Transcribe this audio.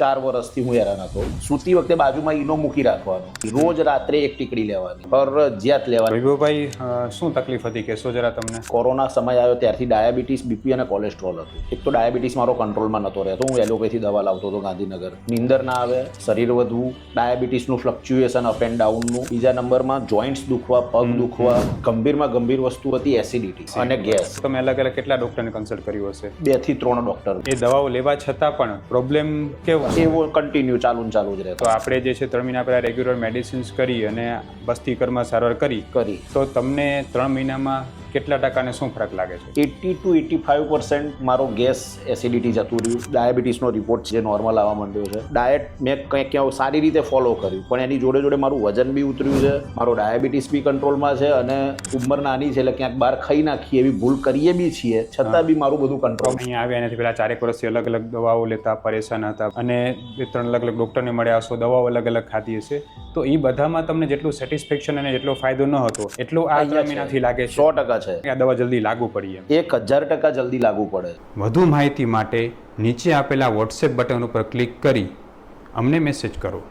4 વર્ષથી હું હેરાન હતો. સૂતી વખતે બાજુમાં ઈનો મૂકી રાખવાનો, રોજ રાત્રે એક ટીકડી લેવાની, ફરજિયાત લેવાની. વૈભવભાઈ, શું તકલીફ હતી કહેશો જરા તમને? કોરોના સમય આવ્યો ત્યારથી ડાયાબિટીસ, બીપી અને કોલેસ્ટ્રોલ હતું. એક તો ડાયાબિટીસ મારો કંટ્રોલમાં નહોતો રહેતો, હું એલોપેથી દવા લાવતો હતો ગાંધીનગર. નીંદર ના આવે, શરીર વધવું, ડાયાબિટીસનું ફ્લક્ચ્યુએશન અપ એન્ડ ડાઉનનું. બીજા નંબરમાં જોઈન્ટ્સ દુખવા, પગ દુખવા, ગંભીરમાં ગંભીર વસ્તુ હતી એસિડિટી અને ગેસ. તમે અલગ અલગ કેટલા ડોક્ટરને કન્સલ્ટ કર્યું હશે? 2 થી 3 ડોક્ટર. એ દવાઓ લેવા છતાં પણ પ્રોબ્લેમ કેવો? એવો કન્ટિન્યુ ચાલુ જ રહેતો. તો આપણે જે છે 3 મહિના પહેલા રેગ્યુલર મેડિસિન્સ કરી અને બસ્તીકરમાં સારવાર કરી તો તમને 3 મહિનામાં કેટલા ટકાને શું ફરક લાગે છે? 80 to 85% મારો ગેસ એસિડિટી જતું રહ્યું. ડાયાબિટીસનો રિપોર્ટ જે નોર્મલ આવવા માંડ્યો છે. ડાયટ મેં કંઈક સારી રીતે ફોલો કર્યું, પણ એની જોડે જોડે મારું વજન બી ઉતર્યું છે, મારો ડાયાબિટીસ બી કંટ્રોલમાં છે અને ઉંમર નાની છે એટલે ક્યાંક બહાર ખાઈ નાખીએ એવી ભૂલ કરીએ બી છીએ, છતાં બી મારું બધું કંટ્રોલ. અહીંયા આવ્યા એનાથી પહેલા 4 વર્ષથી અલગ અલગ દવાઓ લેતા પરેશાન હતા અને 2-3 અલગ અલગ ડૉક્ટરને મળ્યા હશો, દવાઓ અલગ અલગ ખાધી હશે, તો એ બધામાં તમને જેટલું સેટિસ્ફેક્શન અને જેટલો ફાયદો ન હતો એટલો આ 3 મહિનાથી લાગે છે? 100% છે. આ દવા જલ્દી લાગુ પડી એમ? 1000% જલ્દી લાગુ પડે. વધુ માહિતી માટે નીચે આપેલા વોટ્સએપ બટન ઉપર ક્લિક કરી અમને મેસેજ કરો.